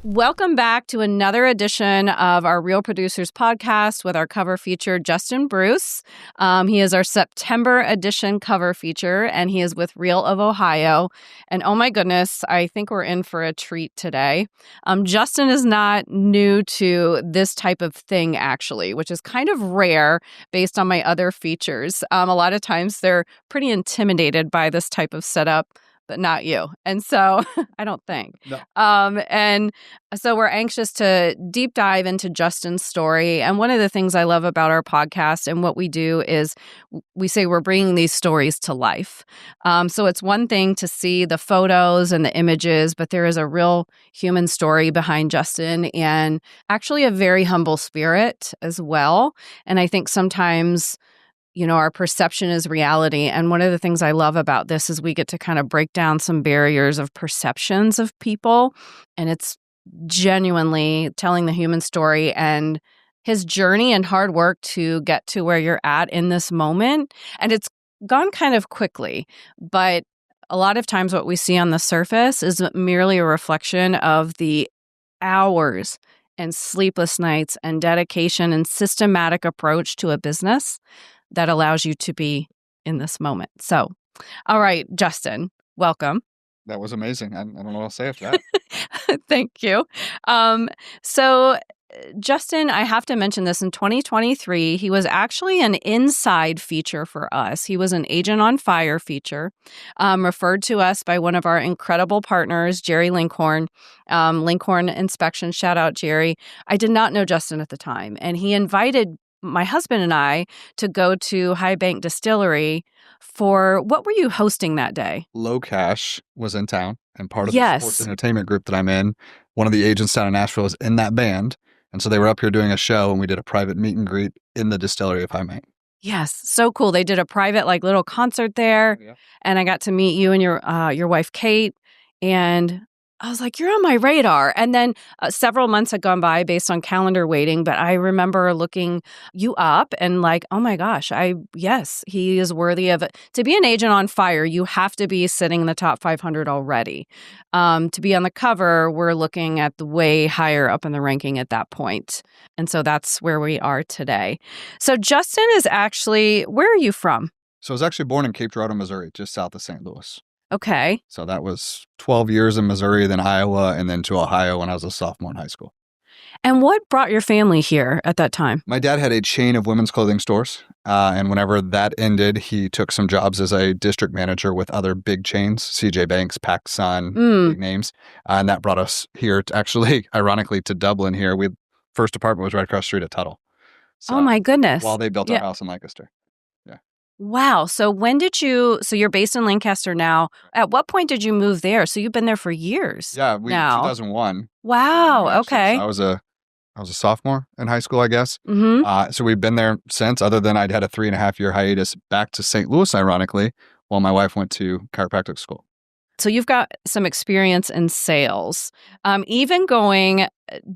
Welcome back to another edition of our Real Producers podcast with our cover feature, Justin Bruce. He is our September edition cover feature, and he is with Real of Ohio. And oh my goodness, I think we're in for a treat today. Justin is not new to this type of thing, actually, which is kind of rare based on my other features. A lot of times they're pretty intimidated by this type of setup, but not you. And so I don't think. No. And so we're anxious to deep dive into Justin's story. And one of the things I love about our podcast and what we do is we say we're bringing these stories to life. So it's one thing to see the photos and the images, but there is a real human story behind Justin and actually a very humble spirit as well. And I think sometimes our perception is reality. And one of the things I love about this is we get to kind of break down some barriers of perceptions of people. And it's genuinely telling the human story and his journey and hard work to get to where you're at in this moment. And it's gone kind of quickly, but a lot of times what we see on the surface is merely a reflection of the hours and sleepless nights and dedication and systematic approach to a business that allows you to be in this moment. So, all right, Justin, welcome. That was amazing. I don't know what I'll say after that. Thank you. So, Justin, I have to mention this. In 2023, he was actually an inside feature for us. He was an Agent on Fire feature, referred to us by one of our incredible partners, Jerry Linkhorn, Linkhorn Inspection. Shout out, Jerry. I did not know Justin at the time, and he invited my husband and I to go to High Bank Distillery for, what were you hosting that day? Low Cash was in town, and part of the sports entertainment group that I'm in, one of the agents down in Nashville is in that band. And so they were up here doing a show, and we did a private meet and greet in the distillery of High Bank. Yes, so cool. They did a private little concert there, and I got to meet you and your wife, Kate, and I was like, you're on my radar. And then several months had gone by based on calendar waiting, but I remember looking you up and oh my gosh, yes, he is worthy of it. To be an Agent on Fire, you have to be sitting in the top 500 already. To be on the cover, we're looking at the way higher up in the ranking at that point. And so that's where we are today. So Justin is actually, where are you from? So I was actually born in Cape Girardeau, Missouri, just south of St. Louis. Okay. So that was 12 years in Missouri, then Iowa, and then to Ohio when I was a sophomore in high school. And what brought your family here at that time? My dad had a chain of women's clothing stores. And whenever that ended, he took some jobs as a district manager with other big chains, CJ Banks, PacSun, big names. And that brought us here to actually, ironically, to Dublin here. First apartment was right across the street at Tuttle. So, oh my goodness. While they built our house in Lancaster. Wow. So so you're based in Lancaster now. At what point did you move there? So you've been there for years. Yeah, 2001. Wow. Okay. So I was a sophomore in high school, I guess. Mm-hmm. So we've been there since, other than I'd had a 3.5-year hiatus back to St. Louis, ironically, while my wife went to chiropractic school. So you've got some experience in sales, even going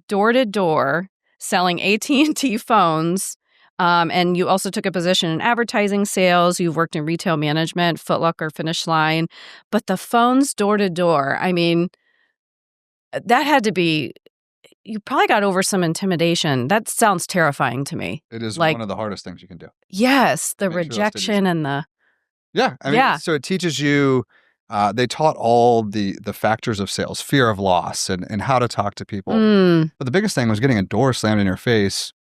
door to door, selling AT&T phones. And you also took a position in advertising sales. You've worked in retail management, Foot Locker, Finish Line. But the phones door to door, I mean, that had to be, you probably got over some intimidation. That sounds terrifying to me. It is one of the hardest things you can do. Yes, the rejection and the... Yeah. I mean, so it teaches you, they taught all the factors of sales, fear of loss and how to talk to people. But the biggest thing was getting a door slammed in your face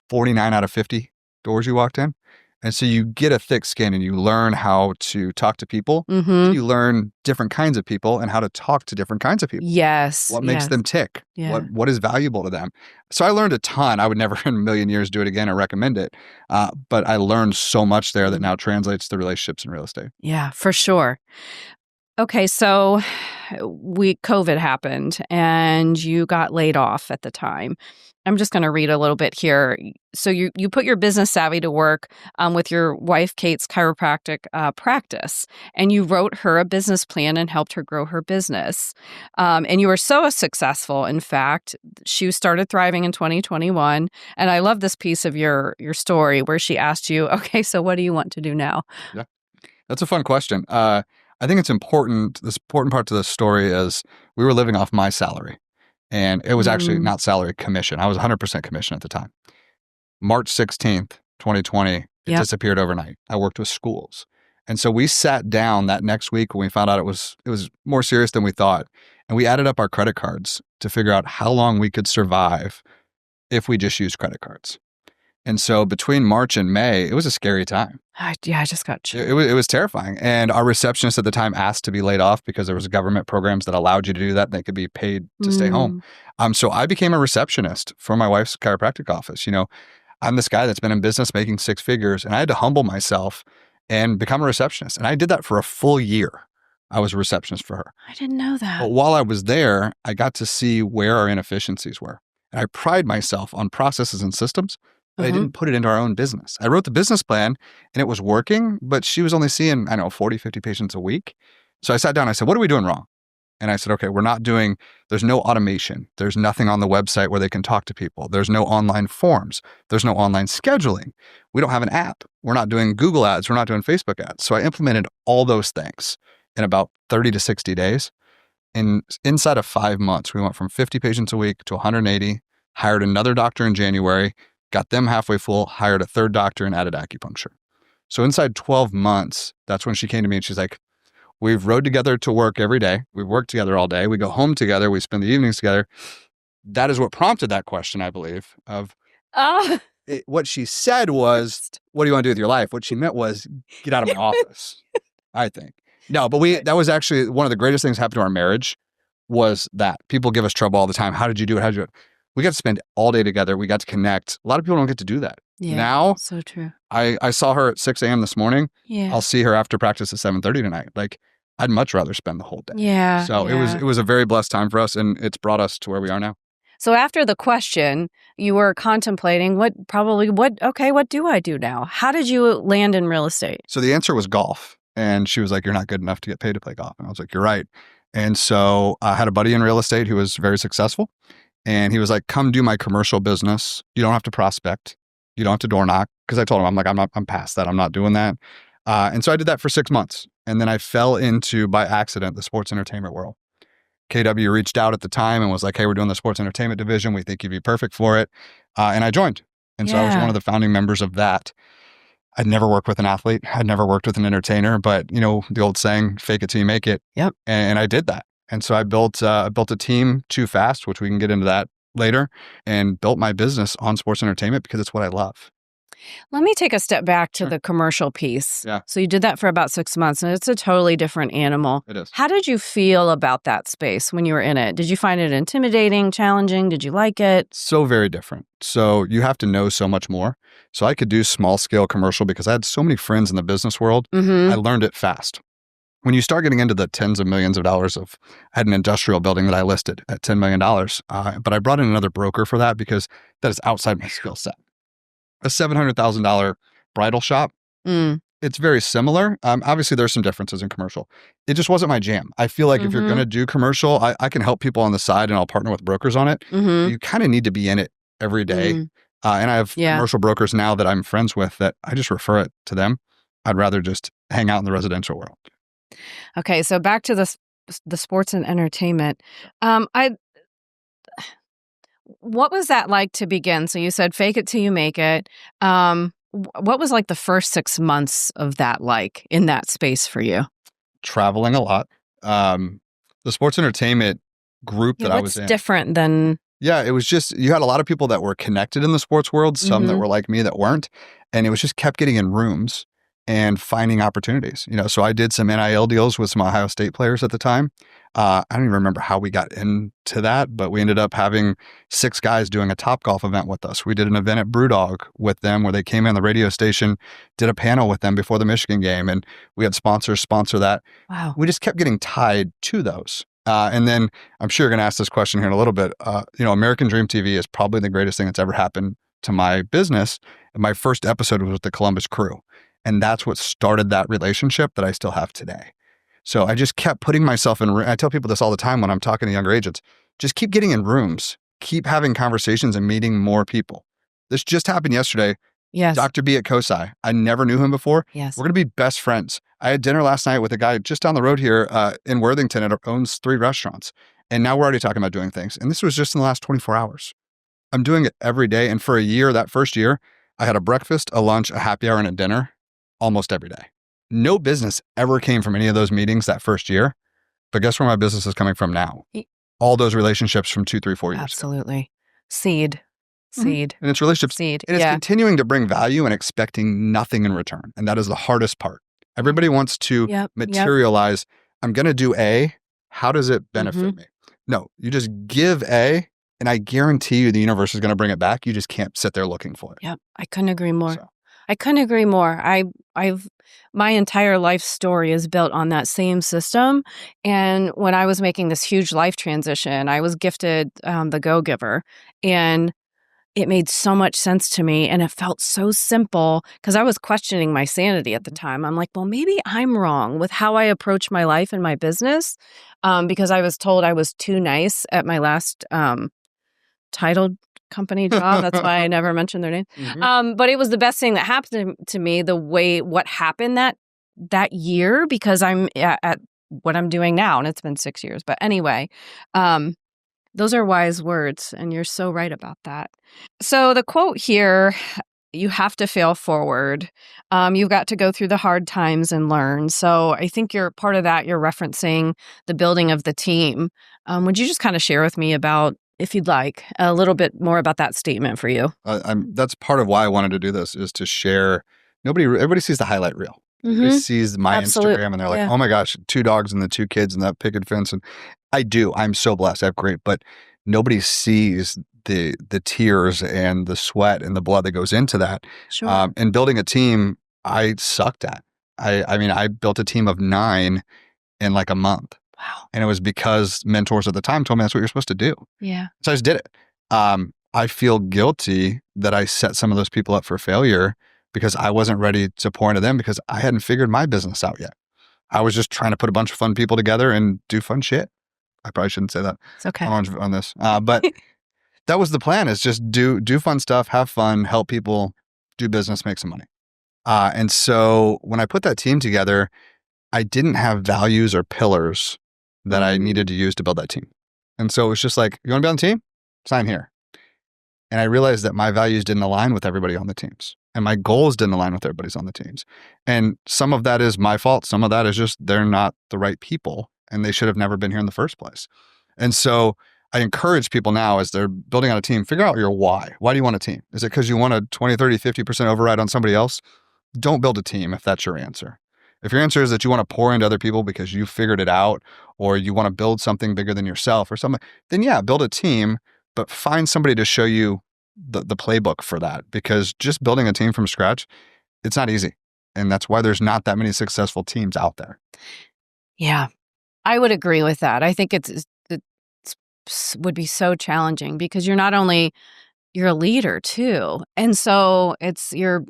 49 out of 50 doors you walked in. And so you get a thick skin and you learn how to talk to people. Mm-hmm. You learn different kinds of people and how to talk to different kinds of people. Yes. What makes them tick? Yeah. What is valuable to them? So I learned a ton. I would never in a million years do it again or recommend it. But I learned so much there that now translates to relationships in real estate. Yeah, for sure. Okay, so COVID happened and you got laid off at the time. I'm just going to read a little bit here. So you put your business savvy to work with your wife, Kate's chiropractic practice, and you wrote her a business plan and helped her grow her business. And you were so successful. In fact, she started thriving in 2021. And I love this piece of your story where she asked you, okay, so what do you want to do now? Yeah, that's a fun question. I think it's important. This important part to the story is we were living off my salary. And it was actually not salary, commission. I was 100% commission at the time. March 16th, 2020, it disappeared overnight. I worked with schools. And so we sat down that next week when we found out it was more serious than we thought. And we added up our credit cards to figure out how long we could survive if we just used credit cards. And so between March and May, it was a scary time. I just got chills. It was terrifying. And our receptionist at the time asked to be laid off because there was government programs that allowed you to do that. They could be paid to stay home. So I became a receptionist for my wife's chiropractic office. I'm this guy that's been in business making six figures, and I had to humble myself and become a receptionist. And I did that for a full year. I was a receptionist for her. I didn't know that. But while I was there, I got to see where our inefficiencies were. And I pride myself on processes and systems, but I didn't put it into our own business. I wrote the business plan and it was working, but she was only seeing, 40, 50 patients a week. So I sat down and I said, what are we doing wrong? And I said, okay, there's no automation. There's nothing on the website where they can talk to people. There's no online forms. There's no online scheduling. We don't have an app. We're not doing Google ads. We're not doing Facebook ads. So I implemented all those things in about 30 to 60 days. And inside of 5 months, we went from 50 patients a week to 180, hired another doctor in January, got them halfway full, hired a third doctor, and added acupuncture. So inside 12 months, that's when she came to me and she's like, we've rode together to work every day. We've worked together all day. We go home together. We spend the evenings together. That is what prompted that question, I believe, what she said was, what do you want to do with your life? What she meant was, get out of my office, I think. No, but that was actually one of the greatest things that happened to our marriage was that. People give us trouble all the time. How did you do it? How did you do it? We got to spend all day together. We got to connect. A lot of people don't get to do that. Yeah, now, so true. I saw her at 6 a.m. this morning. Yeah. I'll see her after practice at 7:30 tonight. Like, I'd much rather spend the whole day. Yeah. So it was a very blessed time for us, and it's brought us to where we are now. So after the question, you were contemplating what do I do now? How did you land in real estate? So the answer was golf. And she was like, you're not good enough to get paid to play golf. And I was like, you're right. And so I had a buddy in real estate who was very successful. And he was like, come do my commercial business. You don't have to prospect. You don't have to door knock. Because I told him, I'm past that. I'm not doing that. And so I did that for 6 months. And then I fell into, by accident, the sports entertainment world. KW reached out at the time and was like, hey, we're doing the sports entertainment division. We think you'd be perfect for it. And I joined. And so I was one of the founding members of that. I'd never worked with an athlete. I'd never worked with an entertainer, but the old saying, fake it till you make it. Yep. And I did that. And so I built a team too fast, which we can get into that later, and built my business on sports entertainment because it's what I love. Let me take a step back to the commercial piece. Yeah. So you did that for about 6 months, and it's a totally different animal. It is. How did you feel about that space when you were in it? Did you find it intimidating, challenging? Did you like it? So very different. So you have to know so much more. So I could do small scale commercial because I had so many friends in the business world. Mm-hmm. I learned it fast. When you start getting into the tens of millions of dollars I had an industrial building that I listed at $10 million, but I brought in another broker for that because that is outside my skill set. A $700,000 bridal shop, it's very similar. Obviously, there's some differences in commercial. It just wasn't my jam. I feel like if you're going to do commercial, I can help people on the side and I'll partner with brokers on it. You kind of need to be in it every day. And I have commercial brokers now that I'm friends with that I just refer it to them. I'd rather just hang out in the residential world. Okay, so back to the sports and entertainment. What was that like to begin? So you said fake it till you make it. What was like the first 6 months of that like in that space for you? Traveling a lot. The sports entertainment group that I was in. What's different than... Yeah, it was just, you had a lot of people that were connected in the sports world, some that were like me that weren't. And it was just kept getting in rooms and finding opportunities. So I did some NIL deals with some Ohio State players at the time. I don't even remember how we got into that, but we ended up having 6 guys doing a Topgolf event with us. We did an event at Brewdog with them where they came in the radio station, did a panel with them before the Michigan game, and we had sponsors sponsor that. Wow. We just kept getting tied to those. And then I'm sure you're going to ask this question here in a little bit. American Dream TV is probably the greatest thing that's ever happened to my business. And my first episode was with the Columbus Crew. And that's what started that relationship that I still have today. So I just kept putting myself in, I tell people this all the time when I'm talking to younger agents, just keep getting in rooms, keep having conversations and meeting more people. This just happened yesterday. Yes. Dr. B at COSI. I never knew him before. Yes. We're going to be best friends. I had dinner last night with a guy just down the road here in Worthington that owns 3 restaurants. And now we're already talking about doing things. And this was just in the last 24 hours. I'm doing it every day. And for a year, that first year, I had a breakfast, a lunch, a happy hour, and a dinner almost every day. No business ever came from any of those meetings that first year. But guess where my business is coming from now? All those relationships from 2, 3, 4 years Absolutely. ago. Seed. And it's relationships. Seed. And it's continuing to bring value and expecting nothing in return. And that is the hardest part. Everybody wants to materialize, I'm going to do A. How does it benefit me? No, you just give A, and I guarantee you the universe is going to bring it back. You just can't sit there looking for it. Yep. I couldn't agree more. I couldn't agree more. My entire life story is built on that same system. And when I was making this huge life transition, I was gifted the Go-Giver, and it made so much sense to me, and it felt so simple because I was questioning my sanity at the time. I'm like, well, maybe I'm wrong with how I approach my life and my business, because I was told I was too nice at my last title company job. That's why I never mentioned their name. But it was the best thing that happened to me, what happened that year, because I'm at what I'm doing now, and it's been 6 years. But anyway, those are wise words, and you're so right about that. So the quote here, you have to fail forward. You've got to go through the hard times and learn. So I think you're part of that. You're referencing the building of the team. Would you just kind of share with me about, if you'd like, a little bit more about that statement for you? That's part of why I wanted to do this, is to share. Everybody sees the highlight reel. Everybody sees my Instagram, and they're like, oh my gosh, 2 dogs and the 2 kids and that picket fence. And I do. I'm so blessed. I have great, but nobody sees the tears and the sweat and the blood that goes into that. Sure. And building a team, I sucked at. I mean, I built a team of 9 in like a month. Wow. And it was because mentors at the time told me that's what you're supposed to do. Yeah. So I just did it. I feel guilty that I set some of those people up for failure because I wasn't ready to pour into them because I hadn't figured my business out yet. I was just trying to put a bunch of fun people together and do fun shit. I probably shouldn't say that. It's okay. On this. But that was the plan, is just do fun stuff, have fun, help people, do business, make some money. And so when I put that team together, I didn't have values or pillars that I needed to use to build that team. And so it was just like, you want to be on the team? Sign here. And I realized that my values didn't align with everybody on the teams. And my goals didn't align with everybody's on the teams. And some of that is my fault. Some of that is just they're not the right people and they should have never been here in the first place. And so I encourage people now, as they're building on a team, figure out your why. Why do you want a team? Is it because you want a 20, 30, 50% override on somebody else? Don't build a team if that's your answer. If your answer is that you want to pour into other people because you figured it out, or you want to build something bigger than yourself or something, then yeah, build a team, but find somebody to show you the playbook for that, because just building a team from scratch, it's not easy. And that's why there's not that many successful teams out there. Yeah, I would agree with that. I think it would be so challenging because you're a leader too. And so you're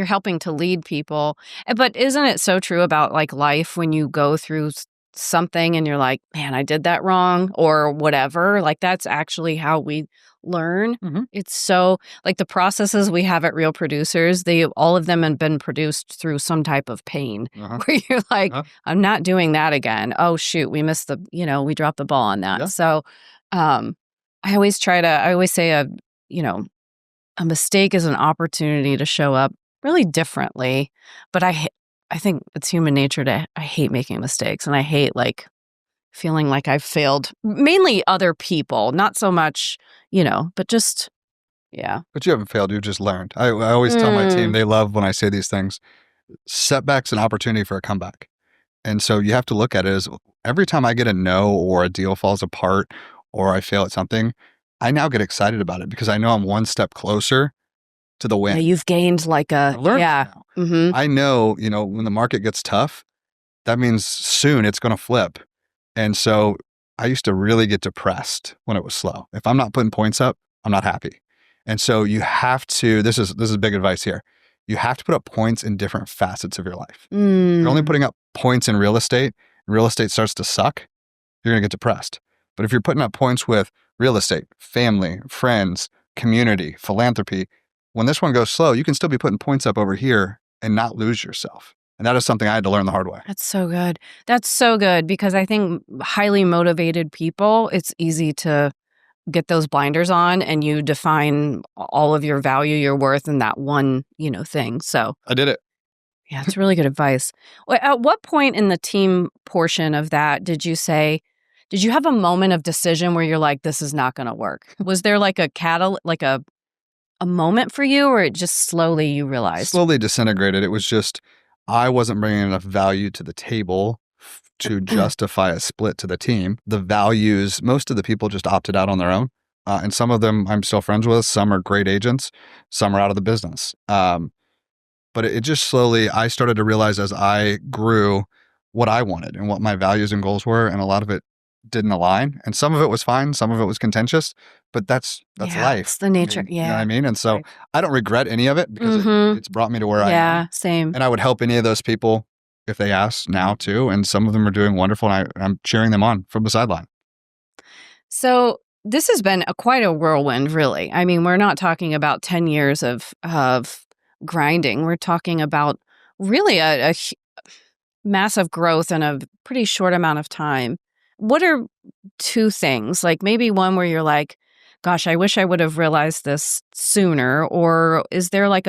helping to lead people. But isn't it so true about like life, when you go through something and you're like, man, I did that wrong or whatever? Like, that's actually how we learn. It's so, like, the processes we have at Real Producers, all of them have been produced through some type of pain where you're like, I'm not doing that again. Oh shoot, we missed we dropped the ball on that. Yeah. So I always say a mistake is an opportunity to show up really differently. But I think it's human nature I hate making mistakes, and I hate like feeling like I've failed mainly other people, not so much, but just, yeah. But you haven't failed, you've just learned. I always tell my team, they love when I say these things, setback's an opportunity for a comeback. And so you have to look at it as, every time I get a no or a deal falls apart or I fail at something, I now get excited about it because I know I'm one step closer to the win. Yeah, you've gained like a, yeah. I know, when the market gets tough, that means soon it's going to flip. And so I used to really get depressed when it was slow. If I'm not putting points up, I'm not happy. And so you have to, this is big advice here. You have to put up points in different facets of your life. You're only putting up points in real estate, and real estate starts to suck, you're going to get depressed. But if you're putting up points with real estate, family, friends, community, philanthropy, when this one goes slow, you can still be putting points up over here and not lose yourself. And that is something I had to learn the hard way. That's so good. That's so good because I think highly motivated people, it's easy to get those blinders on and you define all of your value, your worth in that one, thing. So I did it. Yeah, it's really good advice. At what point in the team portion of that did you have a moment of decision where you're like, this is not going to work? Was there like a moment for you, or it just slowly you realized? Slowly disintegrated. It was just, I wasn't bringing enough value to the table to justify a split to the team. The values, most of the people just opted out on their own. And some of them I'm still friends with. Some are great agents. Some are out of the business. But it just slowly, I started to realize as I grew what I wanted and what my values and goals were. And a lot of it didn't align. And some of it was fine. Some of it was contentious, but that's life. It's the nature. You know what I mean? And so I don't regret any of it because it's brought me to where I am. Yeah, same. And I would help any of those people if they asked now too. And some of them are doing wonderful. And I'm cheering them on from the sideline. So this has been quite a whirlwind, really. I mean, we're not talking about 10 years of grinding. We're talking about really a massive growth in a pretty short amount of time. What are two things, like maybe one where you're like, gosh, I wish I would have realized this sooner? Or is there like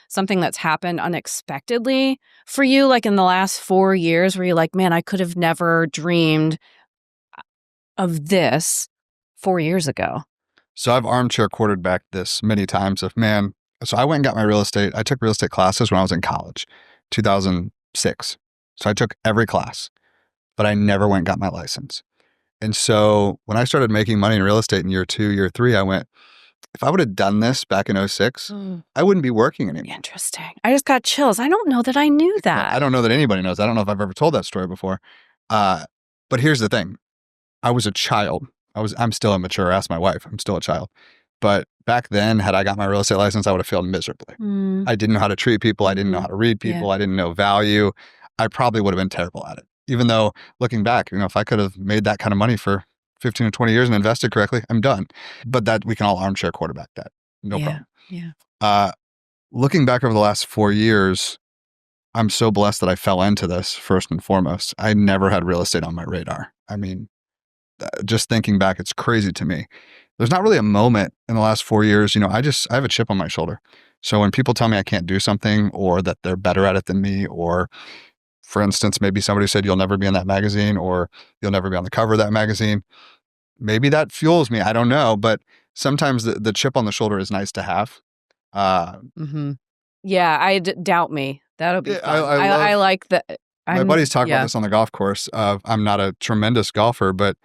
something that's happened unexpectedly for you, like in the last 4 years where you're like, man, I could have never dreamed of this 4 years ago? So I've armchair quarterbacked this many times so I went and got my real estate. I took real estate classes when I was in college, 2006. So I took every class, but I never went and got my license. And so when I started making money in real estate in year 2, year 3, I went, if I would have done this back in 2006, I wouldn't be working anymore. Interesting. I just got chills. I don't know that I knew that. I don't know that anybody knows. I don't know if I've ever told that story before. But here's the thing. I was a child. I'm still immature. Ask my wife. I'm still a child. But back then, had I got my real estate license, I would have failed miserably. I didn't know how to treat people. I didn't know how to read people. I didn't know value. I probably would have been terrible at it. Even though looking back, if I could have made that kind of money for 15 or 20 years and invested correctly, I'm done. But that we can all armchair quarterback that. No problem. Yeah. Looking back over the last 4 years, I'm so blessed that I fell into this first and foremost. I never had real estate on my radar. I mean, just thinking back, it's crazy to me. There's not really a moment in the last 4 years. I have a chip on my shoulder. So when people tell me I can't do something or that they're better at it than me, or for instance, maybe somebody said you'll never be in that magazine or you'll never be on the cover of that magazine, maybe that fuels me. I don't know. But sometimes the chip on the shoulder is nice to have. Yeah, I doubt me. That'll be fun. I like that. My buddies talk about this on the golf course. I'm not a tremendous golfer, but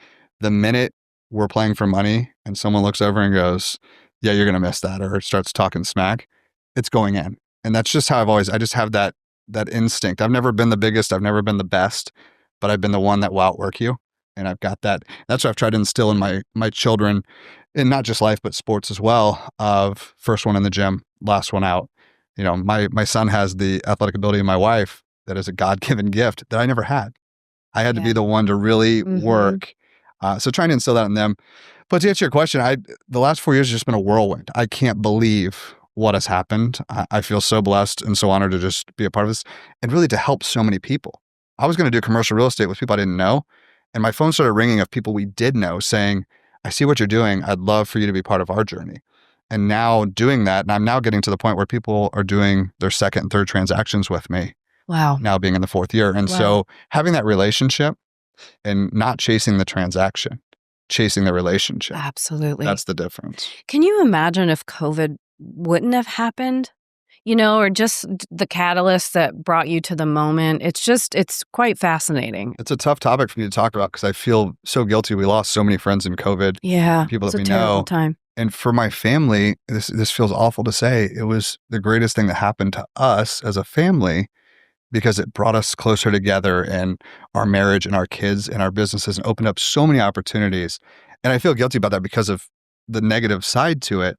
the minute we're playing for money and someone looks over and goes, yeah, you're going to miss that, or starts talking smack, it's going in. And that's just how I just have that instinct. I've never been the biggest. I've never been the best, but I've been the one that will outwork you. And I've got that. That's what I've tried to instill in my children, in not just life, but sports as well, of first one in the gym, last one out. My son has the athletic ability of my wife that is a God-given gift that I never had. I had to be the one to really work. So trying to instill that in them. But to answer your question, the last 4 years has just been a whirlwind. I can't believe what has happened. I feel so blessed and so honored to just be a part of this and really to help so many people. I was going to do commercial real estate with people I didn't know. And my phone started ringing of people we did know saying, I see what you're doing. I'd love for you to be part of our journey. And now doing that, and I'm now getting to the point where people are doing their second and third transactions with me. Wow. Now being in the 4th year. And so having that relationship and not chasing the transaction, chasing the relationship. Absolutely. That's the difference. Can you imagine if COVID wouldn't have happened? Or just the catalyst that brought you to the moment. It's quite fascinating. It's a tough topic for me to talk about because I feel so guilty. We lost so many friends in COVID. Yeah. People that we know. Time. And for my family, this feels awful to say, it was the greatest thing that happened to us as a family because it brought us closer together and our marriage and our kids and our businesses and opened up so many opportunities. And I feel guilty about that because of the negative side to it.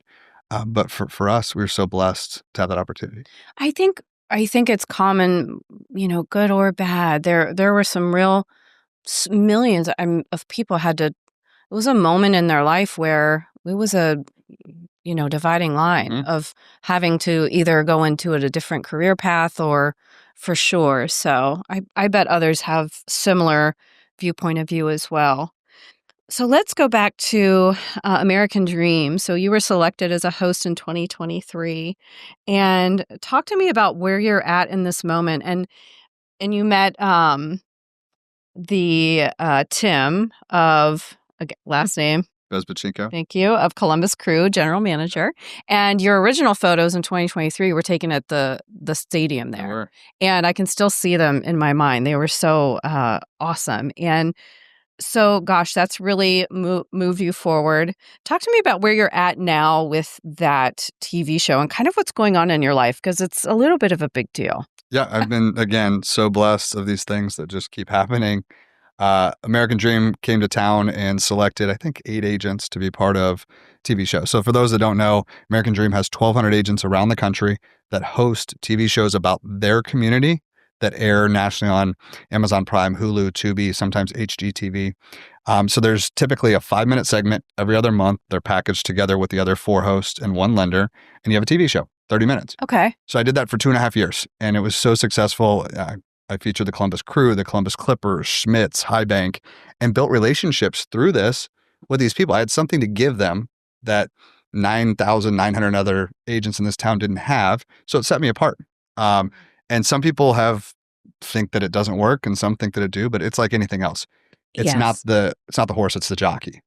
But for us, we were so blessed to have that opportunity. I think it's common, good or bad. There were some real millions of people it was a moment in their life where it was a, dividing line of having to either go into a different career path or for sure. So I bet others have similar viewpoint of view as well. So let's go back to American Dream. So you were selected as a host in 2023, and talk to me about where you're at in this moment. And you met the Tim of last name Bezbatchenko. Thank you, of Columbus Crew, general manager. And your original photos in 2023 were taken at the stadium there. And I can still see them in my mind. They were so awesome. And so, gosh, that's really moved you forward. Talk to me about where you're at now with that TV show and kind of what's going on in your life, because it's a little bit of a big deal. Yeah, I've been, again, so blessed of these things that just keep happening. American Dream came to town and selected, I think, 8 agents to be part of TV show. So for those that don't know, American Dream has 1,200 agents around the country that host TV shows about their community that air nationally on Amazon Prime, Hulu, Tubi, sometimes HGTV. So there's typically a 5-minute segment every other month. They're packaged together with the other 4 hosts and 1 lender, and you have a TV show, 30 minutes. Okay. So I did that for 2.5 years, and it was so successful. I featured the Columbus Crew, the Columbus Clippers, Schmitz, High Bank, and built relationships through this with these people. I had something to give them that 9,900 other agents in this town didn't have. So it set me apart. And some people think that it doesn't work, and some think that it do, but it's like anything else. It's not the horse, it's the jockey.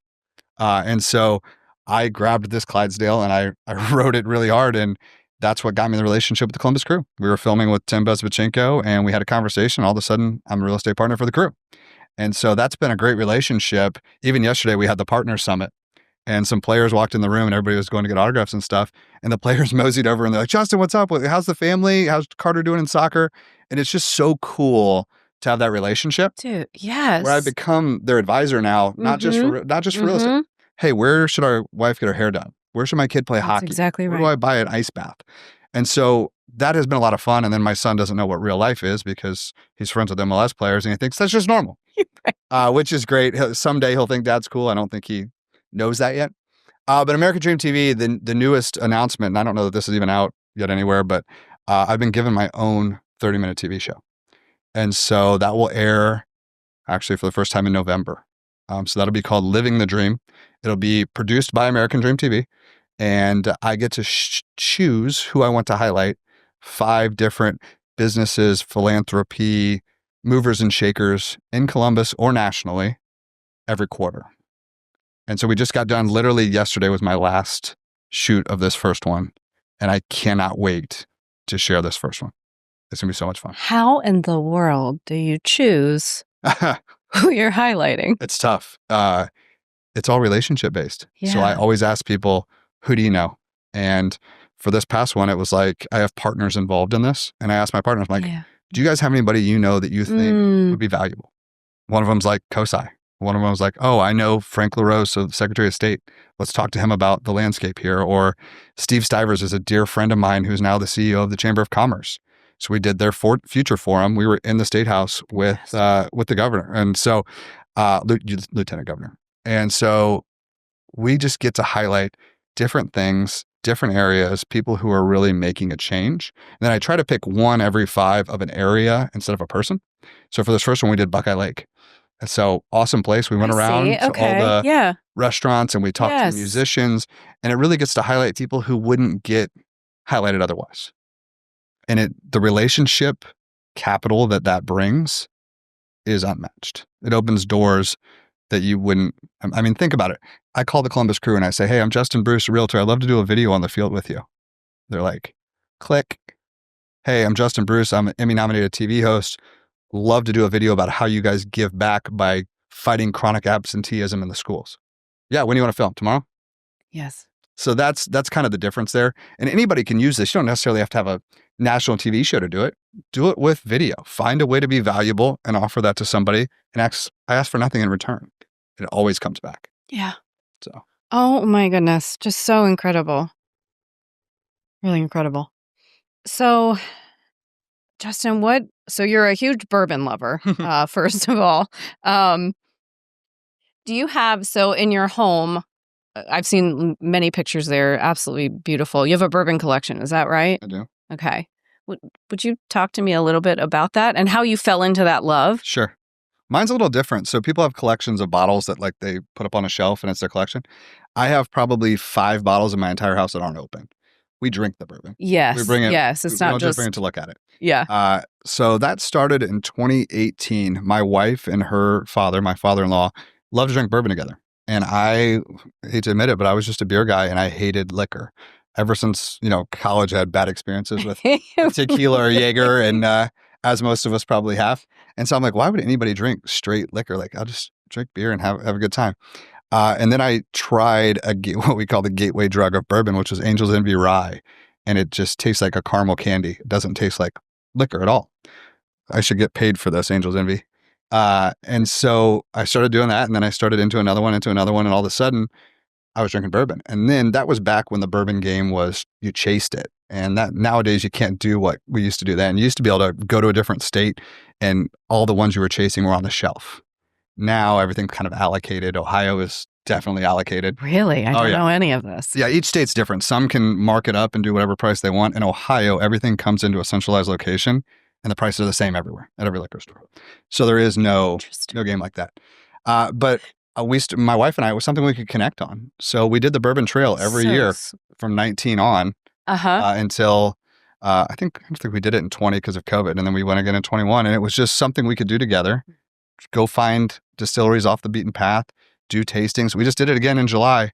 And so I grabbed this Clydesdale and I rode it really hard, and that's what got me the relationship with the Columbus Crew. We were filming with Tim Bezbatchenko, and we had a conversation. All of a sudden, I'm a real estate partner for the Crew. And so that's been a great relationship. Even yesterday, we had the partner summit, and some players walked in the room, and everybody was going to get autographs and stuff. And the players moseyed over, and they're like, "Justin, what's up? How's the family? How's Carter doing in soccer?" And it's just so cool to have that relationship. Dude, yes. Where I become their advisor now, not just for real estate. Hey, where should our wife get her hair done? Where should my kid play hockey? Exactly right. Where do I buy an ice bath? And so that has been a lot of fun. And then my son doesn't know what real life is because he's friends with MLS players and he thinks that's just normal, which is great. Someday he'll think that's cool. I don't think he knows that yet. But American Dream TV, the newest announcement, and I don't know that this is even out yet anywhere, but I've been given my own 30-minute TV show. And so that will air actually for the first time in November. So that'll be called Living the Dream. It'll be produced by American Dream TV. And I get to choose who I want to highlight. 5 different businesses, philanthropy, movers and shakers in Columbus or nationally every quarter. And so we just got done literally yesterday was my last shoot of this first one. And I cannot wait to share this first one. It's going to be so much fun. How in the world do you choose who you're highlighting? It's tough. It's all relationship based. Yeah. So I always ask people, who do you know? And for this past one, it was like, I have partners involved in this. And I asked my partners, I'm like, do you guys have anybody you know that you think would be valuable? One of them's like Kosai. One of them was like, oh, I know Frank LaRose, so the Secretary of State. Let's talk to him about the landscape here. Or Steve Stivers is a dear friend of mine who's now the CEO of the Chamber of Commerce. So we did their future forum. We were in the State House with the governor. And so, Lieutenant Governor. And so we just get to highlight different things, different areas, people who are really making a change. And then I try to pick one every 5 of an area instead of a person. So for this first one, we did Buckeye Lake. And so awesome place. We went around to all the restaurants and we talked to musicians, and it really gets to highlight people who wouldn't get highlighted otherwise. And the relationship capital that brings is unmatched. It opens doors that you wouldn't. I mean, think about it. I call the Columbus Crew and I say, hey, I'm Justin Bruce, a realtor. I'd love to do a video on the field with you. They're like, click. Hey, I'm Justin Bruce. I'm an Emmy-nominated TV host. Love to do a video about how you guys give back by fighting chronic absenteeism in the schools. Yeah, when do you want to film? Tomorrow? Yes. So that's kind of the difference there. And anybody can use this. You don't necessarily have to have a national TV show to do it. Do it with video. Find a way to be valuable and offer that to somebody. And I ask for nothing in return. It always comes back. Yeah. So. Oh my goodness. Just so incredible. Really incredible. So, Justin, so you're a huge bourbon lover, first of all. Do you have, so in your home, I've seen many pictures there, absolutely beautiful. You have a bourbon collection, is that right? I do. Okay. Would you talk to me a little bit about that and how you fell into that love? Sure. Mine's a little different. So people have collections of bottles that like they put up on a shelf and it's their collection. I have probably 5 bottles in my entire house that aren't open. We drink the bourbon. Yes. We bring it. Yes. It's not don't just bring it to look at it. Yeah. So that started in 2018. My wife and her father, my father-in-law, love to drink bourbon together. And I hate to admit it, but I was just a beer guy and I hated liquor. Ever since, college, I had bad experiences with tequila or Jaeger, and as most of us probably have. And so I'm like, why would anybody drink straight liquor? Like, I'll just drink beer and have a good time. And then I tried what we call the gateway drug of bourbon, which was Angel's Envy Rye. And it just tastes like a caramel candy. It doesn't taste like liquor at all. I should get paid for this, Angel's Envy. And so I started doing that. And then I started into another one. And all of a sudden, I was drinking bourbon. And then that was back when the bourbon game was you chased it. And that nowadays you can't do what we used to do then. You used to be able to go to a different state and all the ones you were chasing were on the shelf. Now everything's kind of allocated. Ohio is definitely allocated. Really? I don't know any of this. Yeah, each state's different. Some can mark it up and do whatever price they want. In Ohio, everything comes into a centralized location and the prices are the same everywhere at every liquor store. So there is no game like that. But my wife and I, it was something we could connect on. So we did the Bourbon Trail every year from 19 on until I don't think we did it in 20 because of COVID. And then we went again in 21. And it was just something we could do together. Go find distilleries off the beaten path, do tastings. We just did it again in July,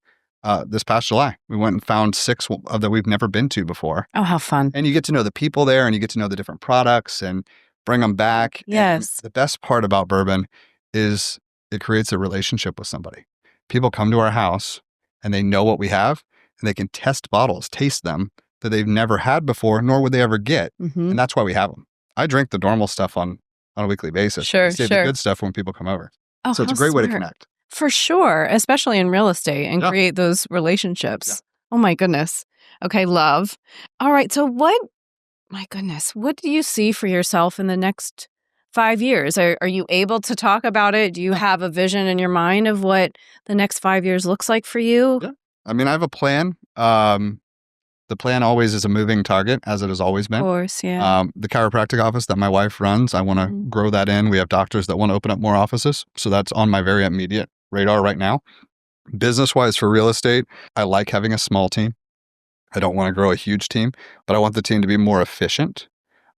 this past July. We went and found 6 that we've never been to before. Oh, how fun. And you get to know the people there and you get to know the different products and bring them back. Yes. And the best part about bourbon is it creates a relationship with somebody. People come to our house and they know what we have and they can test bottles, taste them that they've never had before, nor would they ever get. Mm-hmm. And that's why we have them. I drink the normal stuff on a weekly basis. Sure, save the good stuff when people come over. Oh, so it's a great way to connect. For sure, especially in real estate and create those relationships. Yeah. Oh my goodness. Okay, love. All right, so what do you see for yourself in the next 5 years? Are you able to talk about it? Do you have a vision in your mind of what the next 5 years looks like for you? Yeah. I mean, I have a plan. The plan always is a moving target, as it has always been. Of course, yeah. The chiropractic office that my wife runs, I want to grow that in. We have doctors that want to open up more offices. So that's on my very immediate radar right now. Business-wise for real estate, I like having a small team. I don't want to grow a huge team, but I want the team to be more efficient.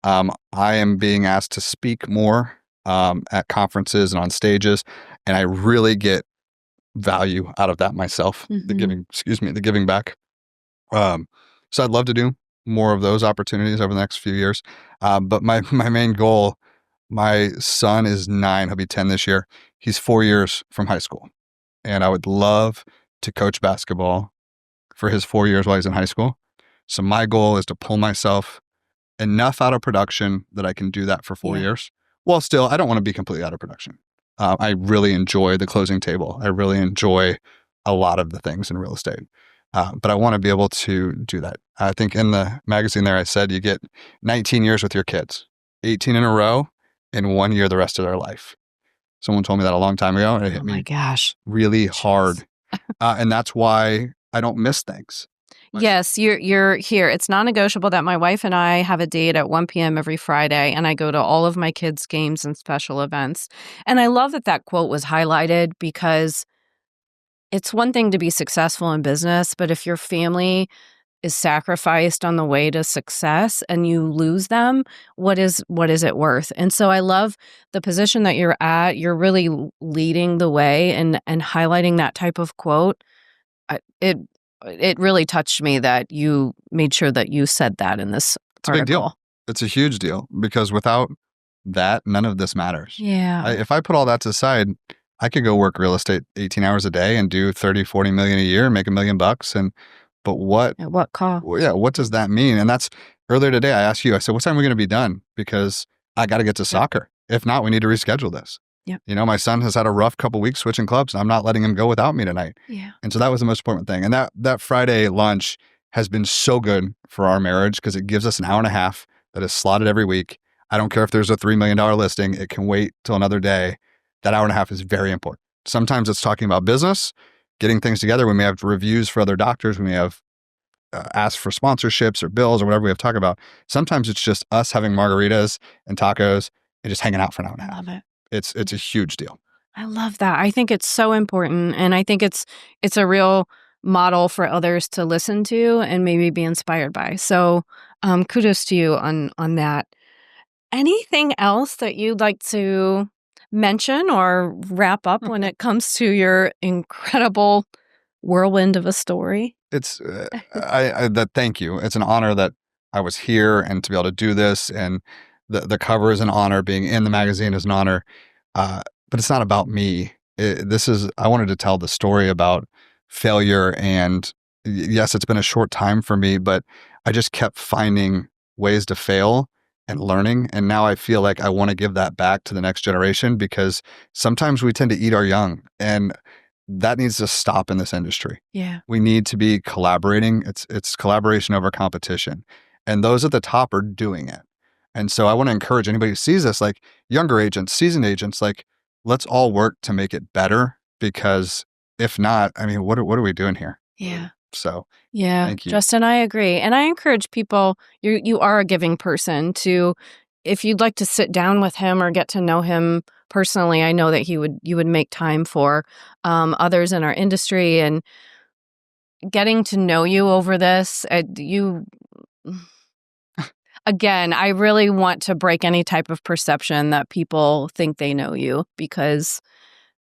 I am being asked to speak more at conferences and on stages, and I really get value out of that myself, the giving back. So I'd love to do more of those opportunities over the next few years. But my main goal, my son is 9, he'll be 10 this year. He's 4 years from high school. And I would love to coach basketball for his 4 years while he's in high school. So my goal is to pull myself enough out of production that I can do that for 4 years. Well, still, I don't want to be completely out of production. I really enjoy the closing table. I really enjoy a lot of the things in real estate. But I want to be able to do that. I think in the magazine there, I said you get 19 years with your kids, 18 in a row, and 1 year the rest of their life. Someone told me that a long time ago, and it hit me really hard. And that's why I don't miss things. Yes, you're here. It's non-negotiable that my wife and I have a date at 1 p.m. every Friday, and I go to all of my kids' games and special events. And I love that quote was highlighted because it's one thing to be successful in business, but if your family is sacrificed on the way to success and you lose them, what is it worth? And so I love the position that you're at. You're really leading the way and highlighting that type of quote. It really touched me that you made sure that you said that in this article. It's a big deal. It's a huge deal because without that, none of this matters. Yeah. If I put all that aside, I could go work real estate 18 hours a day and do 30, 40 million a year and make $1 million. But what? At what cost? Yeah. What does that mean? And that's earlier today. I asked you, I said, what time are we going to be done? Because I got to get to soccer. If not, we need to reschedule this. Yeah. My son has had a rough couple weeks switching clubs and I'm not letting him go without me tonight. Yeah. And so that was the most important thing. And that Friday lunch has been so good for our marriage because it gives us an hour and a half that is slotted every week. I don't care if there's a $3 million listing. It can wait till another day. That hour and a half is very important. Sometimes it's talking about business, getting things together. We may have reviews for other doctors. We may have ask for sponsorships or bills or whatever we have to talk about. Sometimes it's just us having margaritas and tacos and just hanging out for an hour and a half. Love it. It's a huge deal. I love that. I think it's so important. And I think it's a real model for others to listen to and maybe be inspired by. So kudos to you on that. Anything else that you'd like to mention or wrap up when it comes to your incredible whirlwind of a story? It's thank you. It's an honor that I was here and to be able to do this, and the cover is an honor. Being in the magazine is an honor, but it's not about me. I wanted to tell the story about failure, and yes, it's been a short time for me, but I just kept finding ways to fail and learning. And now I feel like I want to give that back to the next generation, because sometimes we tend to eat our young, and that needs to stop in this industry. Yeah. We need to be collaborating. It's collaboration over competition. And those at the top are doing it. And so I want to encourage anybody who sees this, like younger agents, seasoned agents, like let's all work to make it better, because if not, I mean, what are we doing here? Yeah. So yeah, thank you. Justin, I agree. And I encourage people, you are a giving person, to, if you'd like to sit down with him or get to know him personally, I know that you would make time for others in our industry, and getting to know you over this. Again, I really want to break any type of perception that people think they know you, because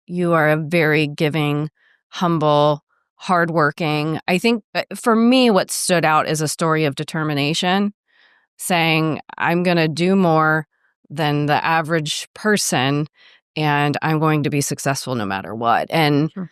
you are a very giving, humble, hardworking. I think for me, what stood out is a story of determination, saying, I'm going to do more than the average person, and I'm going to be successful no matter what. And Sure.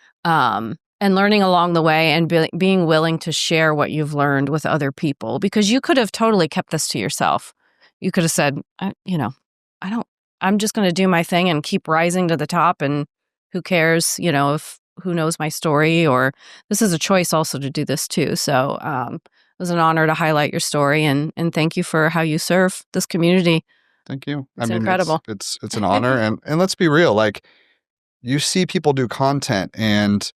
And learning along the way, and being willing to share what you've learned with other people, because you could have totally kept this to yourself. You could have said, I'm just going to do my thing and keep rising to the top, and who cares, if who knows my story, or this is a choice also to do this too. So it was an honor to highlight your story, and thank you for how you serve this community. Thank you. It's incredible. It's an honor. and let's be real, like you see people do content, and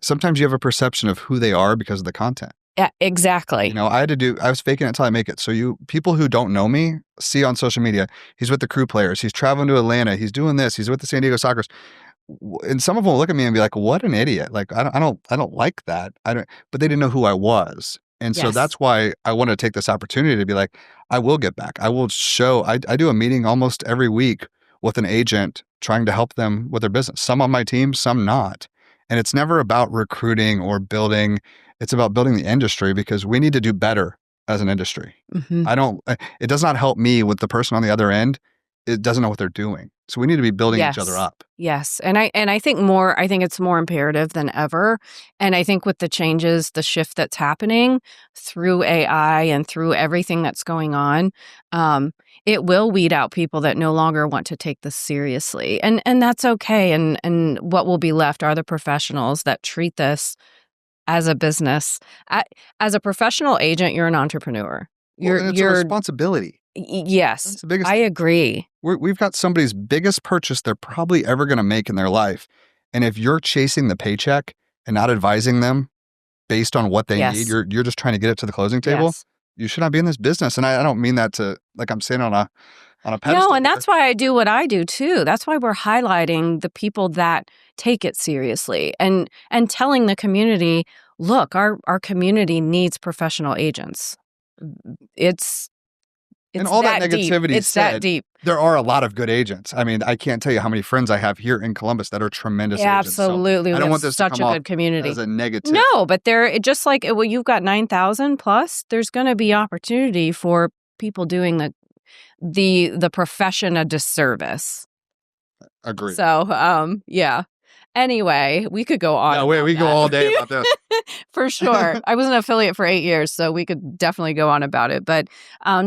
sometimes you have a perception of who they are because of the content. Yeah, exactly. I was faking it until I make it. So people who don't know me see on social media, he's with the Crew Players, he's traveling to Atlanta, he's doing this, he's with the San Diego Sockers. And some of them will look at me and be like, what an idiot. Like, I don't like that. But they didn't know who I was. And so that's why I want to take this opportunity to be like, I will get back. I will show, I do a meeting almost every week with an agent trying to help them with their business. Some on my team, some not. And it's never about recruiting or building. It's about building the industry, because we need to do better as an industry. Mm-hmm. It does not help me with the person on the other end. It doesn't know what they're doing. So we need to be building each other up. Yes. And I think it's more imperative than ever. And I think with the changes, the shift that's happening through AI and through everything that's going on, it will weed out people that no longer want to take this seriously. And that's okay. And what will be left are the professionals that treat this as a business. As a professional agent, you're an entrepreneur. It's a responsibility. Yes, that's the biggest. I agree. We've got somebody's biggest purchase they're probably ever going to make in their life. And if you're chasing the paycheck and not advising them based on what they need, you're just trying to get it to the closing table. Yes. You should not be in this business. And I don't mean that to, like, I'm saying on a pedestal. No, and that's why I do what I do too. That's why we're highlighting the people that take it seriously, and telling the community, look, our community needs professional agents. It's and all that negativity deep. It's that deep. There are a lot of good agents. I mean, I can't tell you how many friends I have here in Columbus that are tremendous agents. Absolutely. So I don't want this such to come a good community as a negative. No, but just like you've got 9,000 plus, there's going to be opportunity for people doing the profession a disservice. Agreed. So, yeah. Anyway, we could go on. Yeah, we go all day about this. For sure. I was an affiliate for 8 years, so we could definitely go on about it. But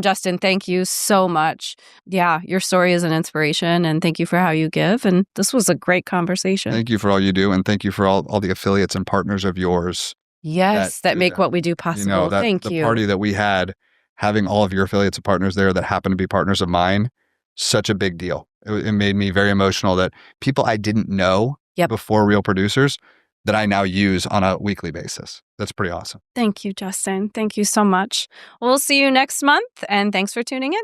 Justin, thank you so much. Yeah, your story is an inspiration, and thank you for how you give. And this was a great conversation. Thank you for all you do, and thank you for all the affiliates and partners of yours. Yes, that make what we do possible. Thank you. The party that we had, having all of your affiliates and partners there that happen to be partners of mine, such a big deal. It made me very emotional that people I didn't know before Real Producers that I now use on a weekly basis. That's pretty awesome. Thank you, Justin. Thank you so much. We'll see you next month, and thanks for tuning in.